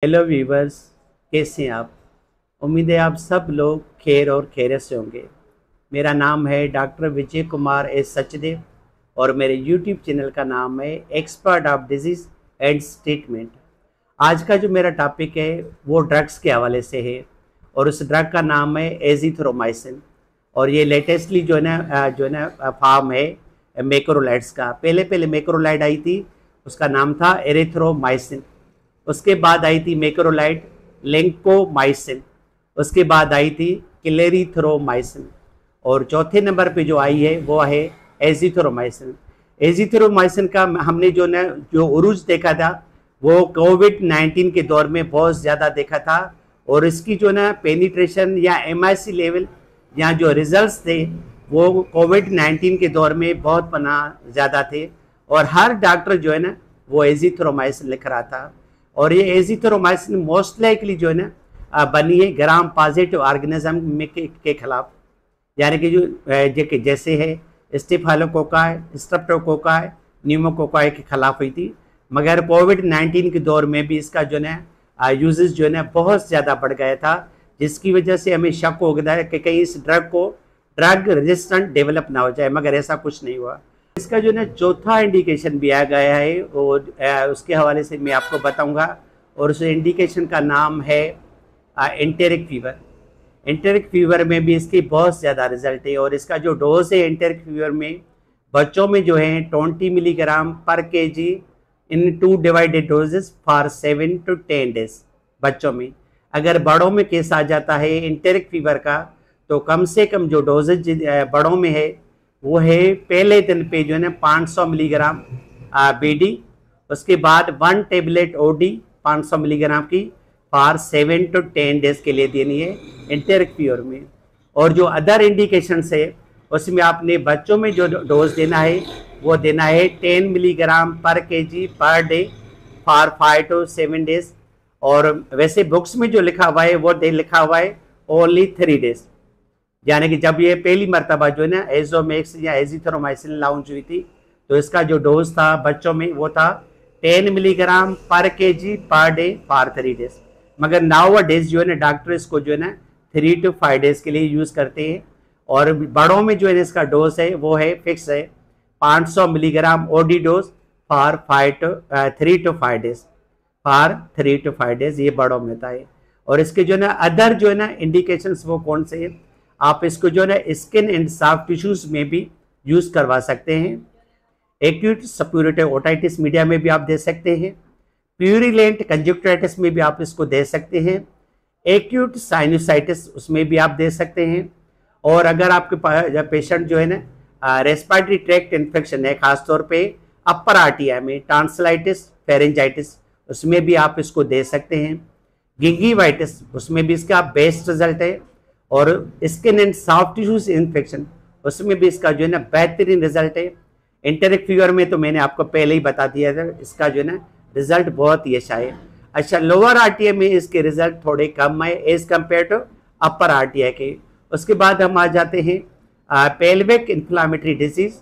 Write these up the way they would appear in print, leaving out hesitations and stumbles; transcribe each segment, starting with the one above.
Hello viewers, कैसे हैं आप। उम्मीद है आप सब लोग खैर और खैरियत से होंगे। मेरा नाम है डॉक्टर विजय कुमार एस सचदेव और मेरे यूट्यूब चैनल का नाम है expert of disease and treatment. आज का जो मेरा टॉपिक है वो ड्रग्स के हवाले से है और उस ड्रग का नाम है एजिथ्रोमाइसिन। और ये लेटेस्टली जो है ना फार्म है मैक्रोलाइड्स का। पहले मैक्रोलाइड आई थी, उसका नाम था एरिथ्रोमाइसिन। उसके बाद आई थी मैक्रोलाइड लिंकोमाइसिन। उसके बाद आई थी क्लेरिथ्रोमाइसिन और चौथे नंबर पे जो आई है वो है एजिथ्रोमाइसिन। एजिथ्रोमाइसिन का हमने जो उरूज देखा था वो कोविड-19 के दौर में बहुत ज़्यादा देखा था और इसकी पेनिट्रेशन या एमआईसी लेवल या जो रिजल्ट्स थे वो कोविड-19 के दौर में बहुत ज़्यादा थे और हर डॉक्टर जो है ना वो एजिथ्रोमाइसिन लिख रहा था। और ये एजिथ्रोमाइसिन मोस्ट लाइकली जो है ना बनी है ग्राम पॉजिटिव ऑर्गेनिज्म में के खिलाफ, यानी कि जैसे है स्टेफाइलोकोकाई, स्ट्रेप्टोकोकाई, न्यूमोकोकाई के खिलाफ हुई थी। मगर कोविड-19 के दौर में भी इसका जो है यूजेस जो है ना बहुत ज़्यादा बढ़ गया था, जिसकी वजह से हमें शक हो गया है कि कहीं इस ड्रग को ड्रग रेजिस्टेंट डेवलप ना हो जाए, मगर ऐसा कुछ नहीं हुआ। इसका जो है चौथा इंडिकेशन भी आ गया है और उसके हवाले से मैं आपको बताऊंगा और उस इंडिकेशन का नाम है एंटेरिक फीवर। एंटेरिक फीवर में भी इसकी बहुत ज़्यादा रिजल्ट है और इसका जो डोज है एंटेरिक फीवर में बच्चों में जो है 20 मिलीग्राम पर KG in 2 divided doses for 7 to 10 days बच्चों में। अगर बड़ों में केस आ जाता है एंटेरिक फीवर का तो कम से कम जो डोजेज बड़ों में है वो है पहले दिन पे जो है ना 500 मिलीग्राम बीडी, उसके बाद 1 टेबलेट ओडी 500 मिलीग्राम की फॉर 7 to 10 डेज के लिए देनी है एंटेरिक फीवर में। और जो अदर इंडिकेशंस है उसमें आपने बच्चों में जो डोज देना है वो देना है 10 मिलीग्राम पर KG per day for 5 to 7 days. और वैसे बुक्स में जो लिखा हुआ है वो लिखा हुआ है ओनली 3 डेज, यानी कि जब ये पहली मरतबा जो है ना एजोमैक्स या एजिथ्रोमाइसिन लॉन्च हुई थी तो इसका जो डोज था बच्चों में वो था 10 मिलीग्राम पर KG per day for 3 days. मगर नाउ डेज जो है ना डॉक्टर इसको जो है ना 3 to 5 डेज के लिए यूज़ करते हैं। और बड़ों में जो है इसका डोज है वो है फिक्स है 500 milligram OD dose for 3 to 5 days for 3 to 5 days, ये बड़ों में था। और इसके जो है ना अदर जो है ना इंडिकेशंस वो कौन से हैं, आप इसको जो है ना स्किन एंड सॉफ्ट टिश्यूज में भी यूज़ करवा सकते हैं। एक्यूट सप्यूरेटिव ओटाइटिस मीडिया में भी आप दे सकते हैं। प्यूरिलेंट कंजक्टिवाइटिस में भी आप इसको दे सकते हैं। एक्यूट साइनोसाइटिस उसमें भी आप दे सकते हैं। और अगर आपके पेशेंट जो है ना रेस्पिरेटरी ट्रैक्ट इन्फेक्शन है, खासतौर पे अपर आर्टिया में टॉन्सिलाइटिस, फेरेंजाइटिस, उसमें भी आप इसको दे सकते हैं। गिंगीवाइटिस उसमें भी इसका बेस्ट रिजल्ट है। और skin and soft tissues infection उसमें भी इसका जो है ना बेहतरीन रिजल्ट है। एंटेरिक फीवर में तो मैंने आपको पहले ही बता दिया था, इसका जो है ना रिजल्ट बहुत ही अच्छा है। अच्छा, लोअर आरटीआई में इसके रिजल्ट थोड़े कम है as compare to upper RTI के। उसके बाद हम आ जाते हैं पेल्विक इन्फ्लामेटरी डिजीज,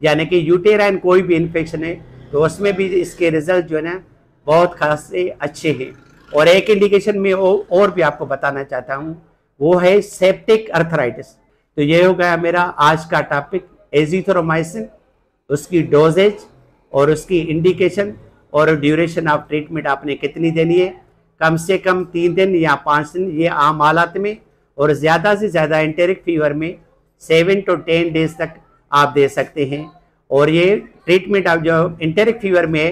यानी कि यूटेराइन कोई भी इन्फेक्शन है तो उसमें भी इसके रिजल्ट जो है ना बहुत खासे अच्छे हैं। और एक इंडिकेशन में और भी आपको बताना चाहता हूँ, वो है सेप्टिक अर्थराइटिस। तो ये हो गया मेरा आज का टॉपिक एजिथ्रोमाइसिन, उसकी डोजेज और उसकी इंडिकेशन और ड्यूरेशन ऑफ ट्रीटमेंट आपने कितनी देनी है, कम से कम 3 दिन या 5 दिन, ये आम हालात में, और ज़्यादा से ज़्यादा एंटेरिक फीवर में 7 to 10 डेज तक आप दे सकते हैं। और ये ट्रीटमेंट आप जो एंटेरिक फीवर में है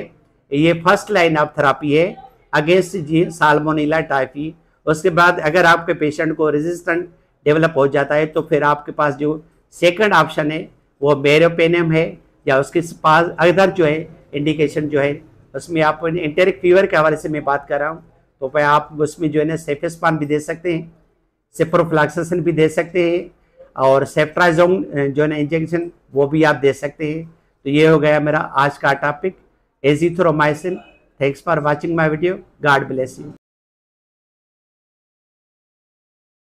ये फर्स्ट लाइन ऑफ थेरापी है अगेंस्ट साल्मोनेला टाइफी। उसके बाद अगर आपके पेशेंट को रेजिस्टेंट डेवलप हो जाता है तो फिर आपके पास जो सेकंड ऑप्शन है वो मेरोपेनियम है, या उसके पास अदर जो है इंडिकेशन जो है उसमें आप एंटेरिक फीवर के हवाले से मैं बात कर रहा हूँ तो फिर आप उसमें जो है ना सेफेस्पान भी दे सकते हैं, सिप्रोफ्लॉक्सासिन भी दे सकते हैं, और सेफ्ट्राजोन जो है ना इंजेक्शन वो भी आप दे सकते हैं। तो ये हो गया मेरा आज का topic azithromycin. Thanks for watching my video. God bless you.